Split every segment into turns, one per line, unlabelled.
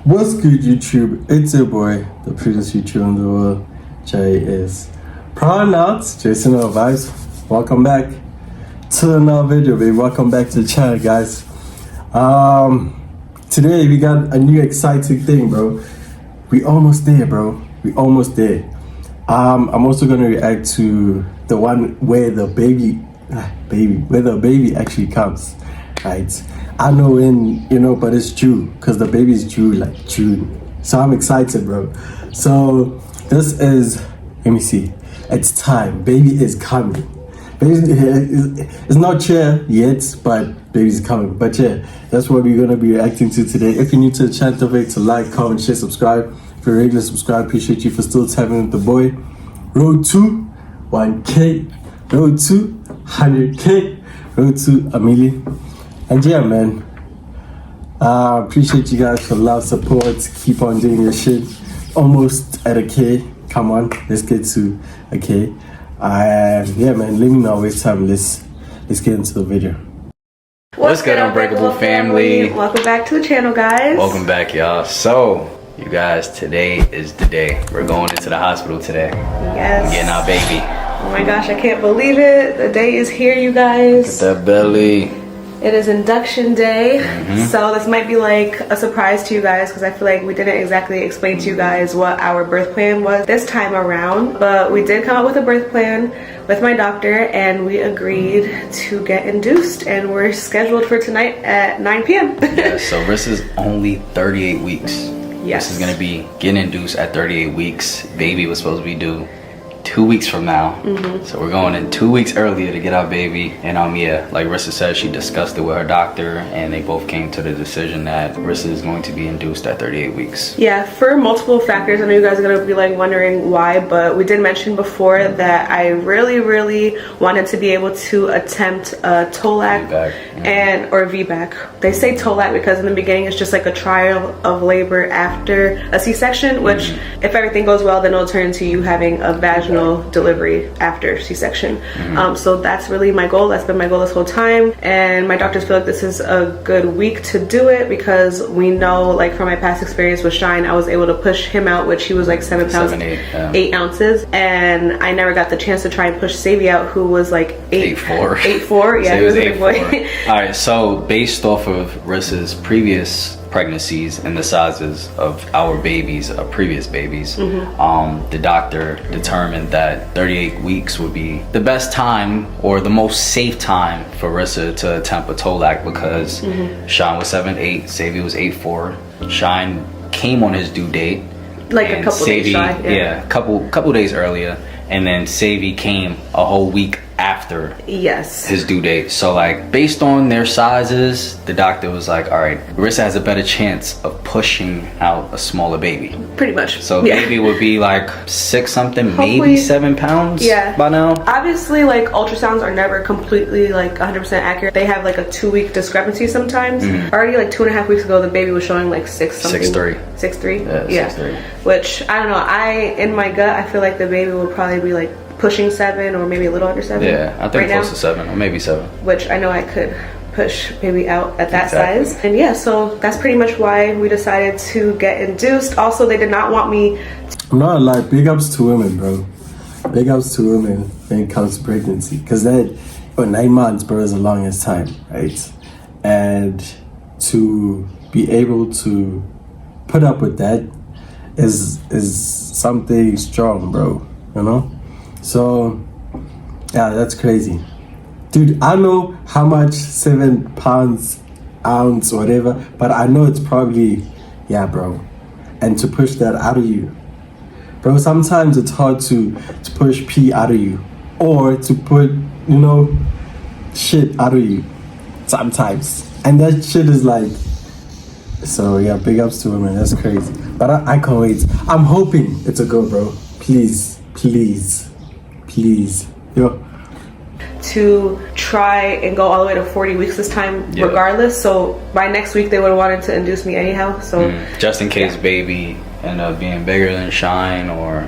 What's good, YouTube? It's your boy, the prettiest YouTuber in the world, Joyous. Pronouns, Jason Vibes. Welcome back to another video, baby. Welcome back to the channel, guys. Today we got a new exciting thing, bro. We almost there, bro. We almost there. I'm also gonna react to the one where the baby actually comes, right? I know when, but it's due, because the baby's due like June. So I'm excited, bro. So this is, let me see. It's time. Baby is coming. Baby it's not here yet, but baby's coming. But yeah, that's what we're gonna be reacting to today. If you're new to the channel, don't forget to like, comment, share, subscribe. If you're a regular subscriber, appreciate you for still tapping with the boy. Road to 1K, road to 100K, road to a million. And yeah, man, appreciate you guys for love, support. Keep on doing your shit. Almost at a K. Come on, let's get to a K. Yeah, man, let me not waste time. Let's get into the video.
What's good, Unbreakable family?
Welcome back to the channel, guys.
Welcome back, y'all. So, you guys, today is the day. We're going into the hospital today.
Yes.
We're getting our baby.
Oh my gosh, I can't believe it. The day is here, you guys.
Get that belly.
It is induction day, so this might be like a surprise to you guys because I feel like we didn't exactly explain to you guys what our birth plan was this time around, but we did come up with a birth plan with my doctor and we agreed to get induced, and we're scheduled for tonight at 9 p.m.
Yeah, so Rissa's only 38 weeks.
Yes.
Rissa's gonna be getting induced at 38 weeks. Baby was supposed to be due 2 weeks from now, so we're going in 2 weeks earlier to get our baby. And yeah, like Rissa said, she discussed it with her doctor and they both came to the decision that Rissa is going to be induced at 38 weeks.
Yeah, for multiple factors. I know you guys are gonna be like wondering why, but we did mention before that I really wanted to be able to attempt a TOLAC and or VBAC. They say TOLAC because in the beginning it's just like a trial of labor after a C-section, which if everything goes well, then it'll turn into you having a vaginal delivery after C-section. So that's really my goal. That's been my goal this whole time, and my doctors feel like this is a good week to do it because we know, like from my past experience with Shine, I was able to push him out, which he was like 7 pounds 8 ounces, and I never got the chance to try and push Savy out, who was like 8'4". Yeah, he was a big boy.
All right, so based off of Rissa's previous pregnancies and the sizes of our babies, previous babies, the doctor determined that 38 weeks would be the best time or the most safe time for Rissa to attempt a TOLAC because Shine was 7'8", Savy was 8'4". Shine came on his due date,
like a couple days shy.
Yeah, couple days earlier, and then Savy came a whole week after his due date. So like based on their sizes, the doctor was like, all right, Rissa has a better chance of pushing out a smaller baby. Pretty much. So baby would be like 6 something, hopefully, maybe 7 pounds by now. Obviously,
like ultrasounds are never completely like 100% accurate. They have like a 2-week discrepancy sometimes. Already like 2.5 weeks ago, the baby was showing like 6 something.
6'3".
6'3".
Yeah. 6'3".
Which I don't know. In my gut, I feel like the baby will probably be like pushing 7 or maybe a little under 7.
Yeah, I think close to 7 or maybe 7.
Which I know I could push baby out at that size. And yeah, so that's pretty much why we decided to get induced. Also, they did not want me
I'm not like big ups to women, bro. Big ups to women when it comes to pregnancy, because that 9 months, bro, is the longest time, right? And to be able to put up with that is something strong, bro, you know? So yeah, that's crazy, dude. I know how much 7 pounds ounce whatever, but I know it's probably, yeah, bro. And to push that out of you, bro, sometimes it's hard to push pee out of you, or to put, shit out of you sometimes, and that shit is like, so yeah, big ups to women. That's crazy, but I can't wait. I'm hoping it's a go, bro. Please yo,
to try and go all the way to 40 weeks this time, regardless. So by next week they would have wanted to induce me anyhow, so
just in case baby end up being bigger than Shine, or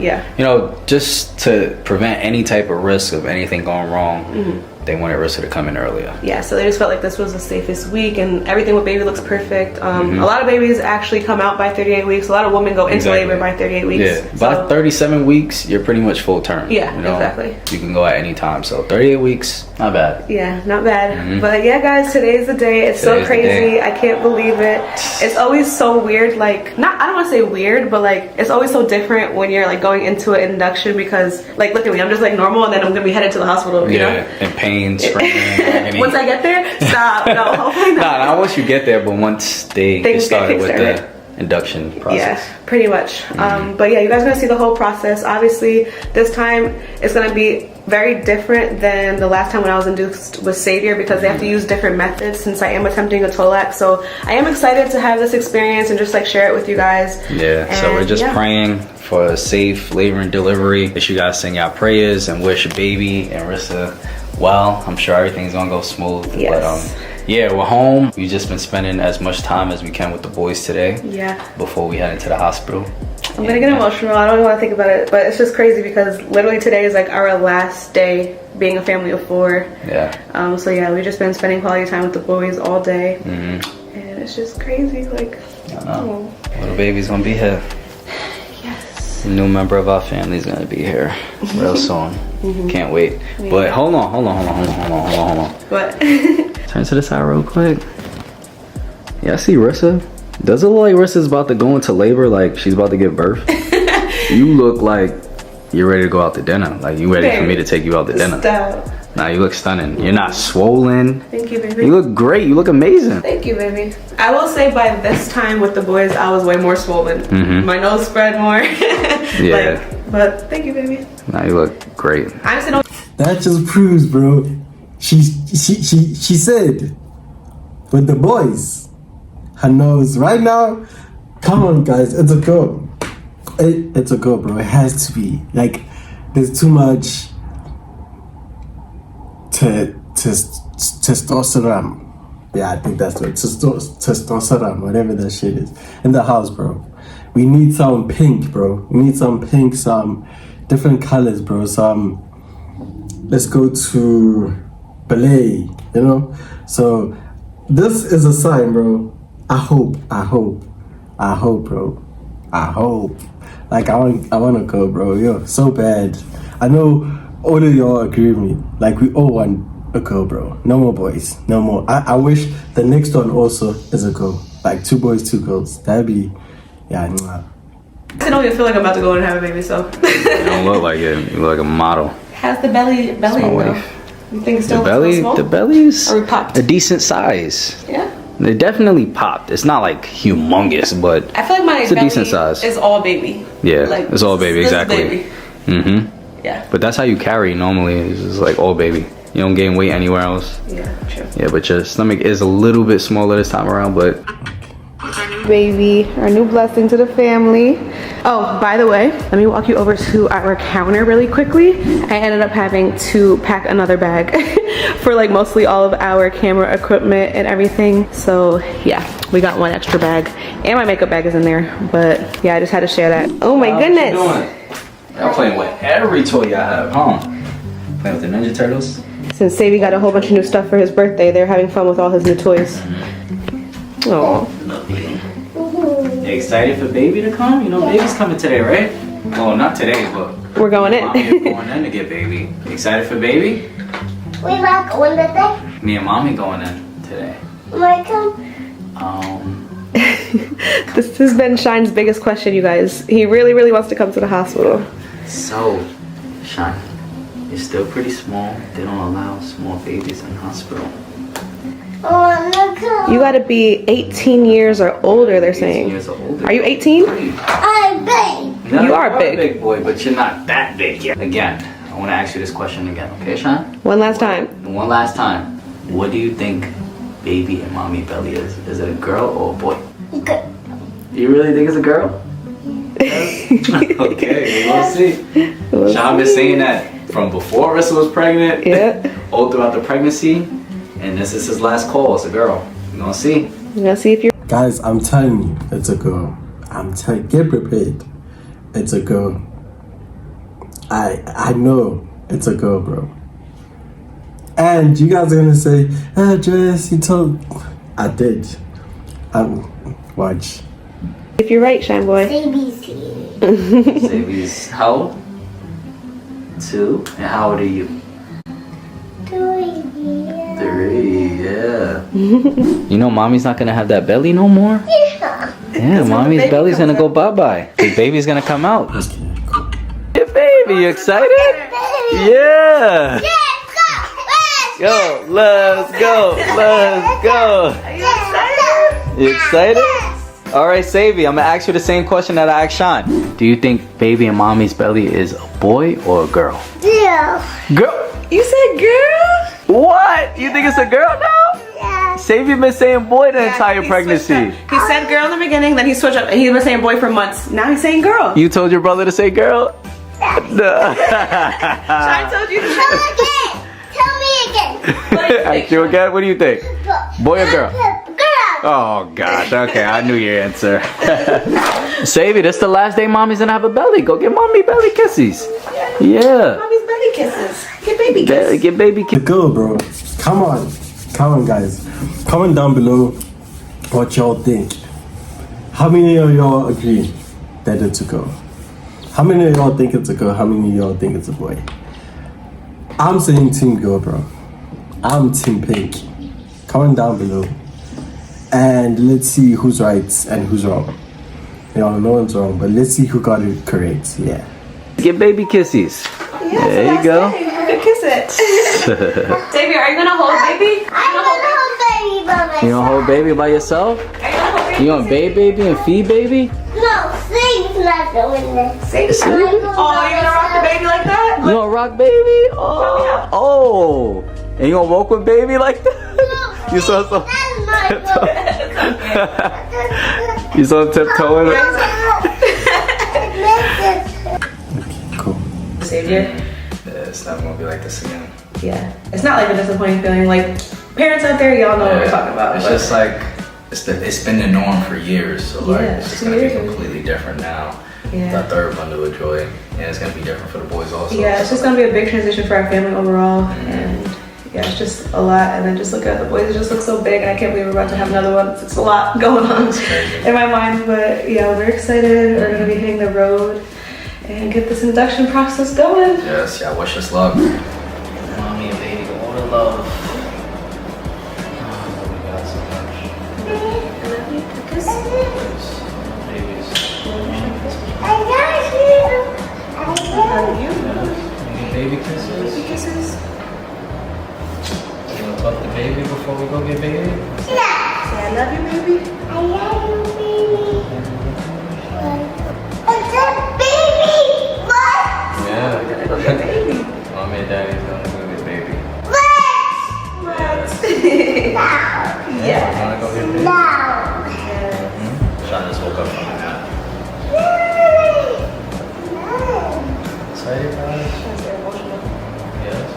just to prevent any type of risk of anything going wrong, they wanted Rissa to come in earlier.
Yeah, so they just felt like this was the safest week, and everything with baby looks perfect. A lot of babies actually come out by 38 weeks. A lot of women go into labor by 38 weeks.
Yeah, by 37 weeks, you're pretty much full term.
Yeah, exactly.
You can go at any time. So 38 weeks, not bad.
Yeah, not bad. But yeah, guys, today's the day. It's so crazy. I can't believe it. It's always so weird. Like, I don't want to say weird, but like, it's always so different when you're like going into an induction, because like, look at me, I'm just like normal, and then I'm gonna be headed to the hospital. You know?
In pain, screaming.
Once I get there, stop. No, hopefully not.
Not once you get there, but once they get started with the induction process.
Yeah, pretty much. But yeah, you guys are gonna see the whole process. Obviously, this time it's gonna be very different than the last time when I was induced with Savior, because they have to use different methods since I am attempting a TOLAC. So I am excited to have this experience and just like share it with you guys.
Yeah, and so we're just praying for a safe labor and delivery. Wish you guys sing your prayers and wish baby and Rissa well. I'm sure everything's gonna go smooth.
Yes.
But yeah, we're home. We've just been spending as much time as we can with the boys today.
Yeah.
Before we head into the hospital.
I'm gonna get emotional. I don't even want to think about it, but it's just crazy because literally today is like our last day being a family of 4.
Yeah.
So yeah, we've just been spending quality time with the boys all day, and it's just crazy. Like,
I know. Little baby's gonna be here.
Yes.
A new member of our family's gonna be here real soon. Can't wait. Yeah. But hold on.
What?
Turn to the side real quick. Yeah, I see Rissa. Does it look like Rissa's about to go into labor, like she's about to give birth? You look like you're ready to go out to dinner. Like you ready for me to take you out to dinner.
Stop.
Nah, you look stunning. You're not swollen.
Thank you, baby.
You look great. You look amazing.
Thank you, baby. I will say by this time with the boys, I was way more swollen. My nose spread more.
Yeah.
But thank you, baby.
Nah, you look great.
Honestly, don't.
That just proves, bro. She said, with the boys, her nose right now. Come on, guys, it's a go. It's a go, bro. It has to be. Like, there's too much testosterone. Yeah, I think that's what testosterone, whatever that shit is, in the house, bro. We need some pink, bro. We need some pink, some different colors, bro. Some. Let's go to ballet, you know. So this is a sign, bro. I hope, bro. I hope. Like I want to go, bro. Yo, so bad. I know all of y'all agree with me. Like we all want a girl, bro. No more boys. No more. I wish the next one also is a girl. Like 2 boys, 2 girls. That'd be, yeah.
I don't even feel like I'm about to go and have a baby, so.
You don't look like it. You look like a model.
How's the belly though? You think it's still small?
The belly's
or popped?
A decent size.
Yeah.
They definitely popped. It's not like humongous, but
I feel like my
it's a decent size.
It's all baby.
Yeah,
like,
it's all baby, exactly.
Baby. Yeah.
But that's how you carry normally. It's just like all baby. You don't gain weight anywhere else.
Yeah, true.
Yeah, but your stomach is a little bit smaller this time around, but.
Baby, our new blessing to the family. Oh, by the way, let me walk you over to our counter really quickly. I ended up having to pack another bag for like mostly all of our camera equipment and everything. So yeah, we got 1 extra bag, and my makeup bag is in there. But yeah, I just had to share that. Oh my goodness.
What you doing? Y'all playing with every toy y'all have, huh? Playing with the Ninja Turtles?
Since Savy got a whole bunch of new stuff for his birthday, they're having fun with all his new toys. Oh.
You excited for baby to come? You know, baby's coming today, right? Well, not today, but
we're going in.
Mommy's going in to get baby. You excited for baby?
We not going today.
Me and mommy going in today.
Might come.
This has been Shine's biggest question, you guys. He really wants to come to the hospital.
So, Shine, you're still pretty small. They don't allow small babies in the hospital.
You gotta be 18 years or older, they're saying.
18 years or older.
Are you 18?
I'm big.
No,
you are big.
A big boy, but you're not that big yet. Again, I want to ask you this question again, okay, Shine?
One last time.
One last time. What do you think baby and mommy belly is? Is it a girl or a boy?
Good.
You really think it's a girl? Okay, we'll see. Shine been saying that from before Rissa was pregnant.
Yeah.
All throughout the pregnancy. And this is his last call. It's a girl. We're gonna see.
We're gonna see if you're.
Guys, I'm telling you, it's a girl. Get prepared. It's a girl. I know it's a girl, bro. And you guys are gonna say, Joyous, you told. I did. Watch.
If you're right, Shine Boy.
ABC.
Baby's how old? 2. And how old are you?
3.
3, yeah. You know mommy's not gonna have that belly no more? Yeah, mommy's
baby
belly's gonna
comes
go bye-bye. The baby's gonna come out.
Okay, cool.
Yeah, baby, you excited? Yeah. Yo, let's go. Let's go.
Are you excited?
You excited? All right, Savy, I'm gonna ask you the same question that I asked Sean. Do you think baby in mommy's belly is a boy or a girl?
Yeah.
Girl.
You said girl?
What? You think it's a girl now?
Yeah.
Savy been saying boy the entire
He
pregnancy.
switched up. He said girl in the beginning, then he switched up, and he was saying boy for months. Now he's saying girl.
You told your brother to say girl? No.
I told you to
Tell me again. Tell me again.
Ask you again? What do you think? Boy or girl?
Girl.
Oh gosh, okay, I knew your answer. Savy, this the last day mommy's gonna have a belly. Go get mommy belly kisses. Yeah.
Mommy's belly kisses. Get baby kisses.
Get baby
The
kisses.
girl, bro. Come on, guys. Comment down below what y'all think. How many of y'all agree that it's a girl? How many of y'all think it's a girl? How many of y'all think it's a boy? I'm saying team girl, bro. I'm team pink. Comment down below. And let's see who's right and who's wrong. Y'all, no one's wrong, but let's see who got it correct. Yeah.
Get baby kisses. There you go.
Good kiss it. Xavier, are you gonna hold baby?
I'm gonna hold baby by myself.
You gonna hold baby by yourself? You gonna bathe baby and feed baby?
No, Save's not doing this.
Oh, you're gonna rock the baby like that?
You gonna rock baby? Oh, oh. And you gonna walk with baby like that? You saw some.
That's my
You saw him tiptoeing.
Cool.
Xavier?
Yeah, it's not gonna be like this again.
Yeah. It's not like a disappointing feeling. Like, parents out there, y'all know what we're talking about.
It's
but-
just like it's been the norm for years, so like
Yeah,
it's just
2
gonna be
years ago.
completely different now.
Yeah.
That third bundle of joy, and it's gonna be different for the boys also.
Yeah, it's just gonna be a big transition for our family overall, and yeah, it's just a lot. And then just looking at the boys, it just looks so big, and I can't believe we're about to have another one. It's a lot going on in my mind, but yeah, we're excited. We're gonna be hitting the road and get this induction process going.
Yes, yeah. Wish us luck. Mommy and baby, all the love. Oh, I love you guys so much. Babies.
I got you.
Love you.
Any baby kisses?
Baby kisses.
You wanna talk to baby before we go get baby?
Say I love you, baby.
I love you, baby. What's up, baby? What?
Yeah.
Baby.
Mommy and daddy's gonna go get baby.
What?
Yeah.
Wanna go get baby?
No.
Sean just woke up from a nap. Excited, guys? Yes.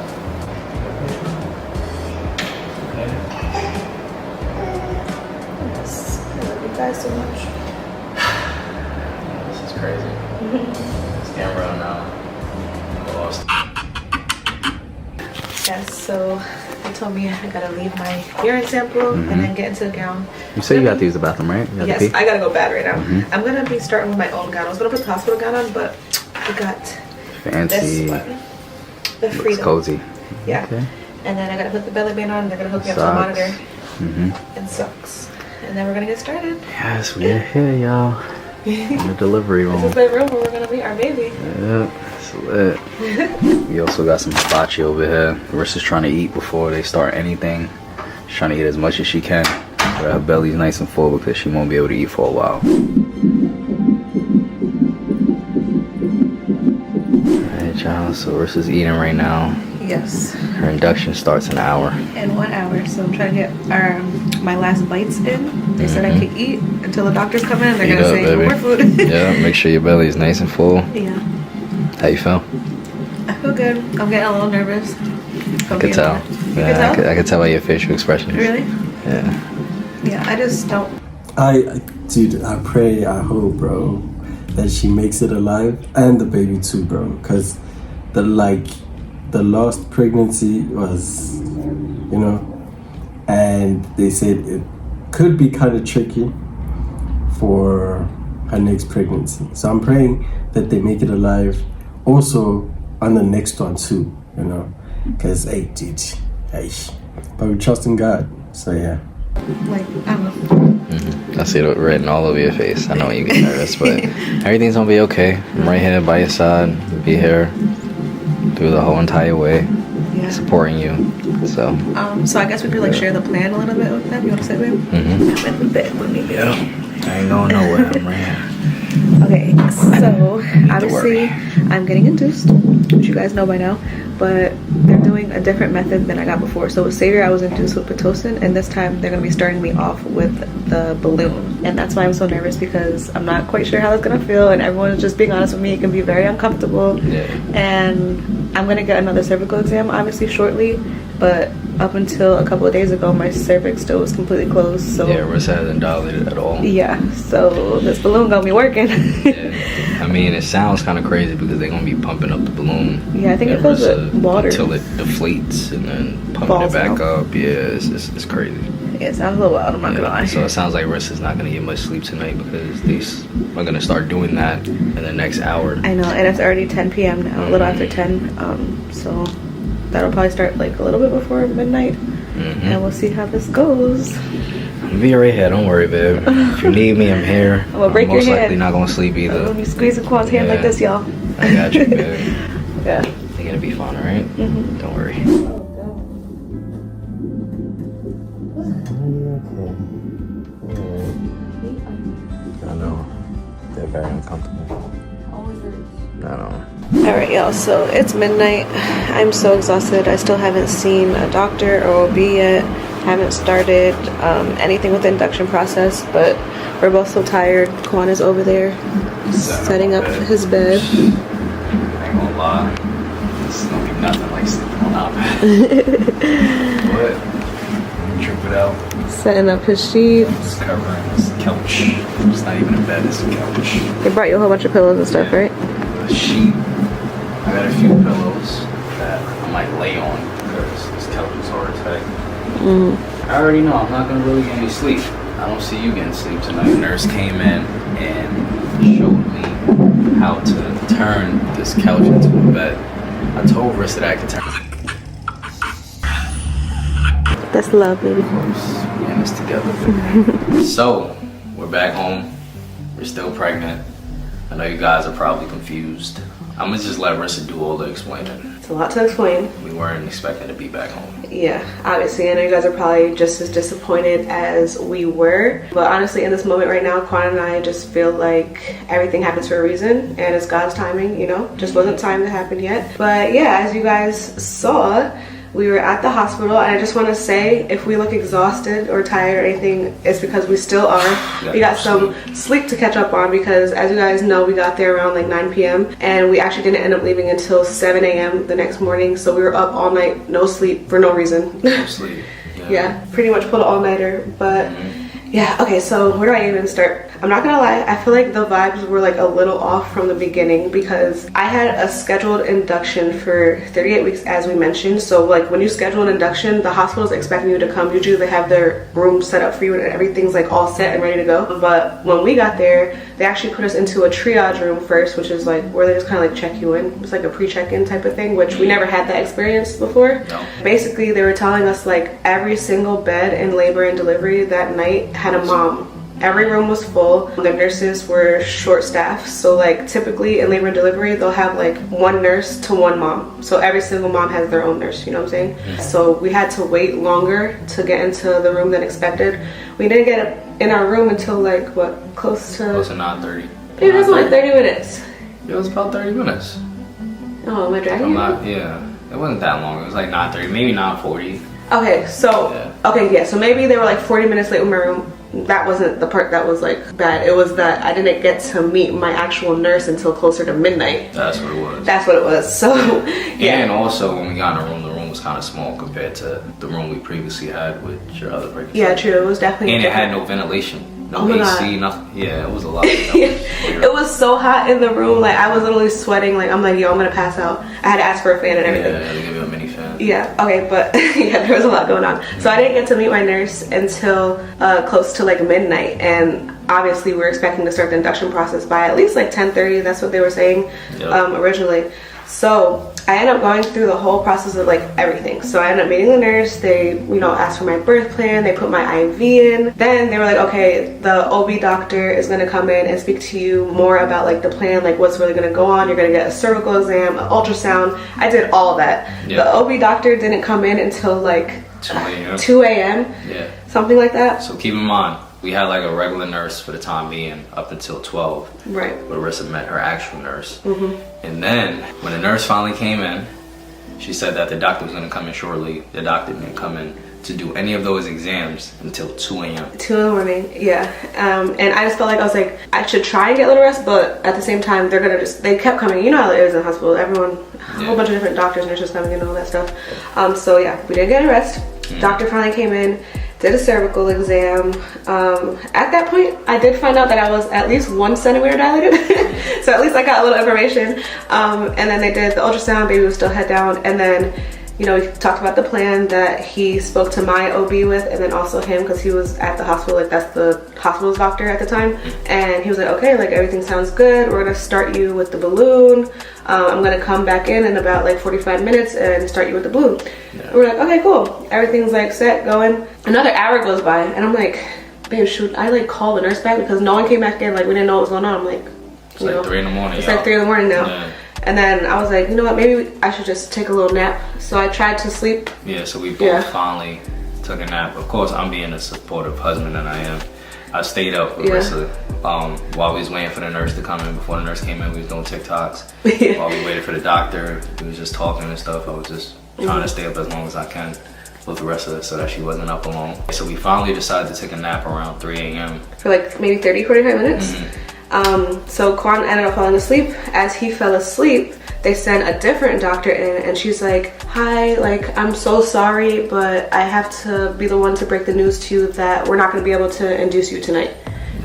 Okay.
I love you guys so much.
This is crazy. It's camera now. I'm lost.
Yes, so they told me I gotta leave my urine sample and then get into the gown.
You say you got to use the bathroom, right? You got to
Yes,
pee?
I gotta go bad right now. I'm gonna be starting with my own gown. I was gonna put the hospital gown on, but I got
Fancy.
this one. The
Looks
Freedom.
cozy.
Yeah.
Okay.
And then I gotta put the belly band on. They're gonna hook me up to a
Socks.
monitor
Mm-hmm.
and socks. And then we're gonna get started.
Yes, we're here, y'all. In the delivery
This
room.
is the room where we're gonna meet our baby.
Yep, it's lit. We also got some hibachi over here. Rissa's trying to eat before they start anything. She's trying to eat as much as she can. But her belly's nice and full because she won't be able to eat for a while. Alright, y'all. So Rissa's eating right now.
Yes.
Her induction starts in an hour.
In 1 hour, so I'm trying to get my last bites in. They said I could eat until the doctors come in. They're
Eat
gonna
up,
say
baby.
no more food.
Yeah, make sure your belly is nice and full.
Yeah,
How you feel?
I feel good. I'm getting a little nervous.
I could tell.
You
Yeah,
can tell?
I could tell by your facial expressions.
Really?
Yeah.
Yeah, I just don't.
Dude, I pray, I hope, bro, that she makes it alive and the baby too, bro. Cause the last pregnancy was, you know, and they said it could be kind of tricky for her next pregnancy. So I'm praying that they make it alive. Also on the next one too, you know, because hey, dude, hey, but we trust in God. So yeah.
Like, I don't know.
I see it written all over your face. I know you get nervous, but everything's gonna be okay. I'm right here by your side. Be here through the whole entire way, supporting you. So
I guess we could like share the plan a little bit with them. You want to say, babe?
Mm-hmm.
I'm in the bed with me.
Yeah, I ain't going nowhere. I'm right here.
Okay, so obviously I'm getting induced, which you guys know by now, but they're doing a different method than I got before. So with Savior, I was induced with Pitocin, and this time they're going to be starting me off with the balloon. And that's why I'm so nervous, because I'm not quite sure how it's going to feel, and everyone is just being honest with me. It can be very uncomfortable.
Yeah.
And I'm going to get another cervical exam, obviously, shortly, but up until a couple of days ago, my cervix still was completely closed. So
yeah, Rissa hasn't dilated at all.
Yeah, so this balloon gonna be working.
Yeah. I mean, it sounds kind of crazy because they're gonna be pumping up the balloon.
Yeah, I think it goes with water
until it deflates and then pumping it back up. Yeah, it's crazy.
Yeah, it sounds a little wild. I'm not gonna lie.
So it sounds like Rissa's not gonna get much sleep tonight because they are gonna start doing that in the next hour.
I know, and it's already 10 p.m. now, a little after 10. So that'll probably start like a little bit before midnight, and we'll see how this goes.
I'll be right here, don't worry, babe. If you need me, I'm here.
I'm gonna break your hand.
Most likely not gonna sleep either.
I'm gonna be squeezing Quan's hand like this, y'all.
I got you, babe.
Yeah.
You're gonna be fine, alright? Don't worry. I know. They're very uncomfortable. I know.
Alright, y'all, so it's midnight. I'm so exhausted. I still haven't seen a doctor or OB yet. Haven't started anything with the induction process, but we're both so tired. Quan is over there setting up his bed.
I ain't gonna lie. It's gonna be nothing like sleeping on our bed. But, trip it out.
Setting up his sheets.
It's covering this couch. It's not even a bed, it's a couch.
They brought you a whole bunch of pillows and stuff, right?
A sheet. I got a few pillows that I might lay on because this couch is hard to take. I already know I'm not gonna really get any sleep. I don't see you getting sleep tonight. The nurse came in and showed me how to turn this couch into a bed. I told Rissa that I could turn.
That's love, baby.
Of course, we're in this together. So, we're back home. We're still pregnant. I know you guys are probably confused. I'm gonna just let Rissa do all the explaining.
It's a lot to explain.
We weren't expecting to be back home.
Yeah, obviously, I know you guys are probably just as disappointed as we were. But honestly, in this moment right now, Quan and I just feel like everything happens for a reason, and it's God's timing, you know? Just wasn't time to happen yet. But yeah, as you guys saw, we were at the hospital, and I just want to say, if we look exhausted or tired or anything, it's because we still are. We got some sleep to catch up on, because as you guys know, we got there around like 9 p.m. and we actually didn't end up leaving until 7 a.m. the next morning. So we were up all night, no sleep for no reason.
No sleep.
Yeah, pretty much pulled an all-nighter. But yeah, okay, so where do I even start? I'm not gonna lie, I feel like the vibes were like a little off from the beginning, because I had a scheduled induction for 38 weeks, as we mentioned. So like when you schedule an induction, the hospital's expecting you to come. Usually they have their room set up for you and everything's like all set and ready to go. But when we got there, they actually put us into a triage room first, which is like where they just kind of like check you in. It's like a pre-check-in type of thing, which we never had that experience before.
No.
Basically, they were telling us like every single bed in labor and delivery that night had a mom. Every room was full. The nurses were short-staffed, so like typically in labor and delivery they'll have like one nurse to one mom, so every single mom has their own nurse, you know what I'm saying? So we had to wait longer to get into the room than expected. We didn't get in our room until like what, close to
9:30.
it was like 30 minutes.
It was about 30 minutes.
Oh, am I dragging you?
Yeah, it wasn't that long. It was like 9:30, maybe 9:40.
Okay, so so maybe they were like 40 minutes late with my room. That wasn't the part that was like bad. It was that I didn't get to meet my actual nurse until closer to midnight.
That's what it was.
That's what it was. So yeah.
And also when we got in the room was kind of small compared to the room we previously had with your other pregnancy.
Yeah, true. It was definitely
and it had no ventilation. No
Oh my
AC,
God.
nothing. Yeah, it was a lot.
It was so hot in the room. Like, I was literally sweating. Like, I'm like, yo, I'm gonna pass out. I had to ask for a fan and everything.
Yeah, they give you a mini fan.
Yeah, okay, but yeah, there was a lot going on. So I didn't get to meet my nurse until close to like midnight, and obviously we were expecting to start the induction process by at least like 10:30. That's what they were saying originally. So I ended up going through the whole process of like everything. So I ended up meeting the nurse. They, asked for my birth plan. They put my IV in. Then they were like, okay, the OB doctor is gonna come in and speak to you more about like the plan, like what's really gonna go on. You're gonna get a cervical exam, an ultrasound. I did all that.
Yeah.
The OB doctor didn't come in until like 2 a.m.
Yeah.
Something like that.
So keep in mind, we had like a regular nurse for the time being up until 12.
Right.
But Rissa met her actual nurse. And then when the nurse finally came in, she said that the doctor was going to come in shortly. The doctor didn't come in to do any of those exams until 2 a.m.
2 in the morning, yeah. And I just felt like I was like, I should try and get a little rest, but at the same time, they're gonna they kept coming. You know how it is in the hospital. Everyone, a whole bunch of different doctors, nurses coming in and all that stuff. So yeah, we didn't get a rest. Doctor finally came in, did a cervical exam. At that point, I did find out that I was at least 1 centimeter dilated. So at least I got a little information. And then they did the ultrasound, baby was still head down. And then, we talked about the plan that he spoke to my OB with, and then also him, because he was at the hospital, like that's the hospital's doctor at the time. And he was like, okay, like everything sounds good. We're gonna start you with the balloon. I'm gonna come back in about like 45 minutes and start you with the balloon. Yeah. We're like, okay, cool. Everything's like set, going. Another hour goes by, and I'm like, babe, should I like call the nurse back, because no one came back in, like we didn't know what was going on. I'm like,
it's like 3 in the morning.
It's like 3 in the morning now.
Yeah.
And then I was like, you know what, maybe I should just take a little nap. So I tried to sleep.
Yeah, so we both finally took a nap. Of course, I'm being a supportive husband that I am. I stayed up with Rissa while we was waiting for the nurse to come in. Before the nurse came in, we was doing TikToks. While we waited for the doctor, we was just talking and stuff. I was just trying to stay up as long as I can with the rest of it so that she wasn't up alone. So we finally decided to take a nap around 3 a.m.
For like maybe 30, 45 minutes. So Quan ended up falling asleep. As he fell asleep, they sent a different doctor in, and she's like, hi, like, I'm so sorry, but I have to be the one to break the news to you that we're not going to be able to induce you tonight.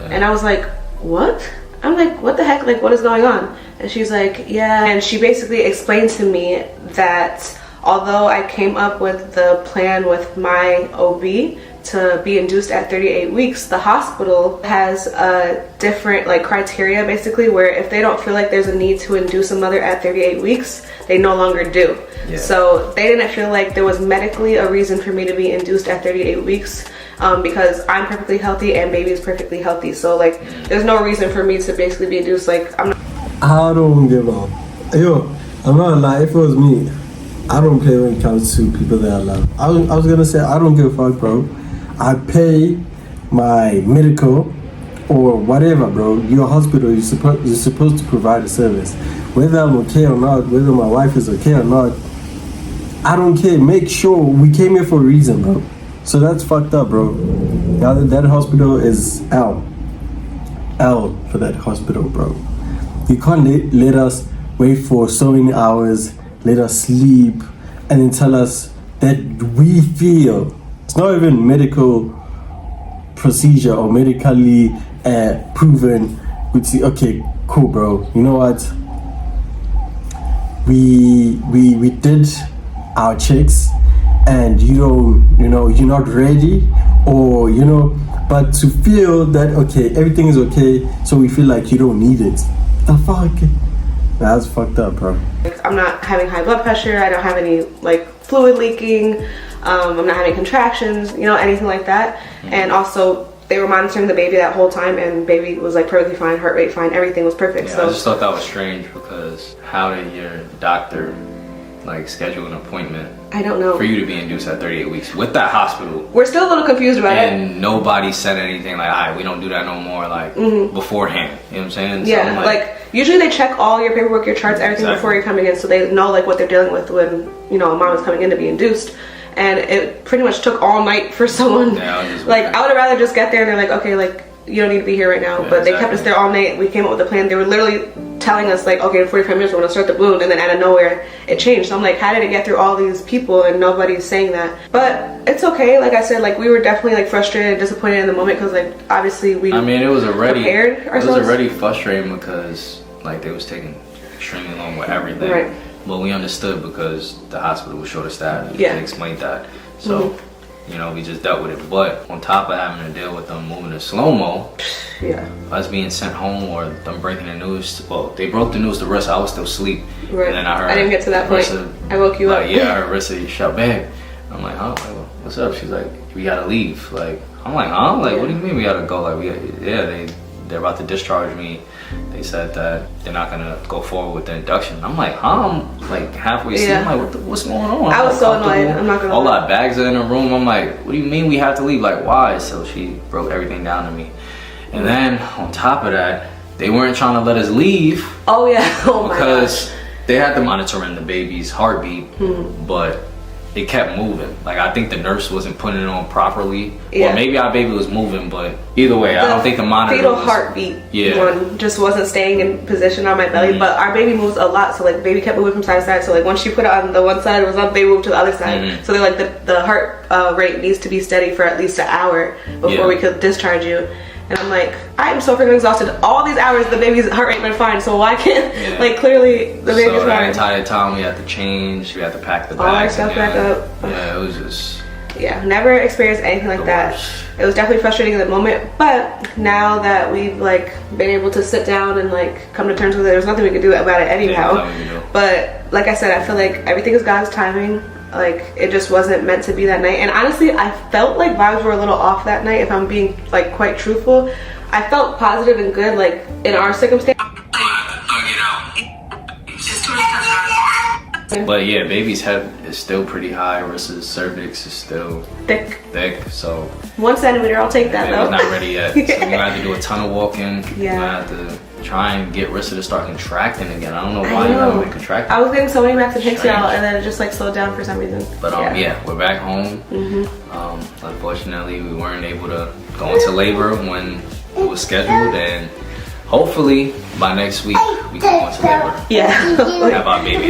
And I was like, what? I'm like, what the heck? Like, what is going on? And she's like, yeah. And she basically explained to me that although I came up with the plan with my OB to be induced at 38 weeks, the hospital has a different like criteria basically, where if they don't feel like there's a need to induce a mother at 38 weeks, they no longer do. So they didn't feel like there was medically a reason for me to be induced at 38 weeks because I'm perfectly healthy and baby is perfectly healthy. So like there's no reason for me to basically be induced. Like
I don't give a I'm not gonna lie, if it was me, I don't care when it comes to people that I love. I was gonna say I don't give a fuck, bro. I pay my medical or whatever, bro. Your hospital, you're supposed to provide a service. Whether I'm okay or not, whether my wife is okay or not, I don't care. Make sure we came here for a reason, bro. So that's fucked up, bro. That hospital is L for that hospital, bro. You can't let us wait for so many hours, let us sleep, and then tell us that we feel. It's not even medical procedure or medically proven. We'd say, okay, cool, bro. You know what? We did our checks, and you're not ready, or but to feel that okay, everything is okay, so we feel like you don't need it. The fuck? That's fucked up, bro.
I'm not having high blood pressure. I don't have any like fluid leaking. I'm not having contractions, anything like that. And also, they were monitoring the baby that whole time, and baby was like perfectly fine, heart rate fine, everything was perfect.
Yeah,
so
I just thought that was strange, because how did your doctor like schedule an appointment?
I don't know.
For you to be induced at 38 weeks with that hospital.
We're still a little confused about it.
And nobody said anything like, all right, we don't do that no more, like beforehand. You know what I'm saying?
Yeah,
so
like usually they check all your paperwork, your charts, everything before you're coming in, so they know like what they're dealing with when a mom is coming in to be induced. And it pretty much took all night for someone.
Yeah,
I would have rather just get there and they're like, okay, like you don't need to be here right now. But they kept us there all night. We came up with a plan. They were literally telling us like, okay, in 45 minutes we're gonna start the balloon, and then out of nowhere it changed. So I'm like, how did it get through all these people and nobody's saying that? But it's okay. Like I said, like we were definitely like frustrated, disappointed in the moment because like obviously we.
I mean, it was already
prepared ourselves.
It was already frustrating because like they was taking extremely long with everything.
Right.
But we understood because the hospital was short of staff.
Yeah.
They explained that. So. You know, we just dealt with it. But on top of having to deal with them moving to slow-mo,
yeah,
us being sent home or them breaking the news. Well, they broke the news to Rissa. I was still asleep.
Right.
And then I heard.
I didn't get to that point.
Rissa,
I woke you up.
Yeah, I heard Rissa shout, babe. I'm like, huh? Like, what's up? She's like, we gotta leave. Like, I'm like, huh? Like, what do you mean we gotta go? Like, they're about to discharge me. They said that they're not gonna go forward with the induction. I'm like, huh? I'm like halfway asleep. I'm like, what's going on?
I was so annoyed. I'm not gonna
all
lie.
our bags are in the room. I'm like, what do you mean we have to leave? Like, why? So she broke everything down to me. And then on top of that, they weren't trying to let us leave.
Oh yeah. Oh my
because
gosh.
They had to monitoring the baby's heartbeat, but it kept moving. Like I think the nurse wasn't putting it on properly, or maybe our baby was moving. But either way, I don't think the monitor.
Fetal heartbeat one just wasn't staying in position on my belly. But our baby moves a lot, so like baby kept moving from side to side. So like once she put it on the one side, it was up. Baby moved to the other side. So they're like the heart rate needs to be steady for at least an hour before we could discharge you. And I'm like, I'm so freaking exhausted. All these hours, the baby's heart rate been fine. So why can't, like, clearly the baby's fine.
So that entire time we had to change. We had to pack the bags.
All our stuff back up.
Yeah, it was just.
Yeah, never experienced anything like that. It was definitely frustrating in the moment, but now that we've like been able to sit down and like come to terms with it, there's nothing we can do about it anyhow. But like I said, I feel like everything is God's timing. Like it just wasn't meant to be that night. And honestly, I felt like vibes were a little off that night, if I'm being like quite truthful. I felt positive and good, like in our circumstance.
But yeah, baby's head is still pretty high. Rissa's cervix is still thick. So
1 centimeter, I'll take that though.
Baby's not ready yet. So we're gonna have to do a ton of walking.
Yeah.
We're gonna have to try and get Rissa to start contracting again. I don't know why you haven't been contracting.
I was getting so many max attacks out, and then it just like slowed down for some reason.
But yeah, we're back home. Unfortunately, we weren't able to go into labor when it was scheduled, and hopefully by next week we can go into labor.
Yeah.
Have our baby,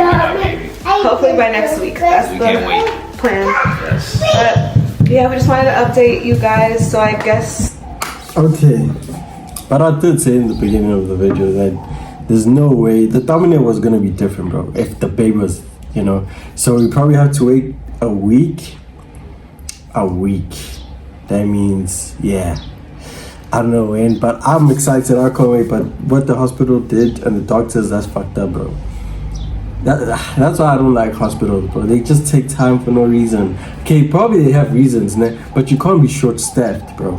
Hopefully by next week. That's
we
the
can't wait.
plan.
Yes.
But yeah, we just wanted to update you guys. So I guess.
Okay. But I did say in the beginning of the video that there's no way the thumbnail was gonna be different, bro. If the baby was, you know, so we probably have to wait a week. That means, yeah, I don't know when, but I'm excited. I can't wait. But what the hospital did and the doctors, that's fucked up, bro. That's why I don't like hospitals, bro. They just take time for no reason. Okay, probably they have reasons, but you can't be short-staffed, bro.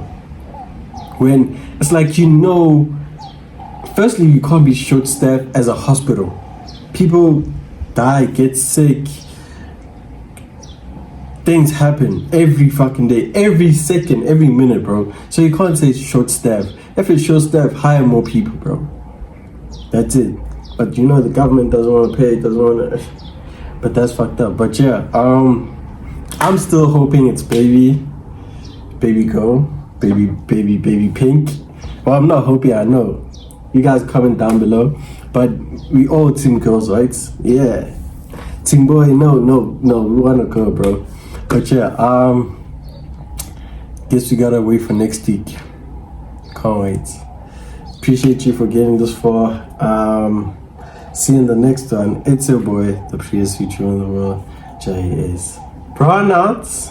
When it's like, you know, firstly, you can't be short-staffed as a hospital. People die, get sick. Things happen every fucking day, every second, every minute, bro. So you can't say short-staffed. If it's short-staffed, hire more people, bro. That's it. But you know, the government doesn't want to pay, doesn't want to. But that's fucked up. But yeah, I'm still hoping it's baby girl, baby pink. Well, I'm not hoping, I know. You guys comment down below. But we all team girls, right? Yeah. Team boy, no, we want to go, bro. But yeah, guess we gotta wait for next week. Can't wait. Appreciate you for getting this far. See you in the next one. It's your boy, the prettiest YouTuber in the world, Joyous. Pronouns.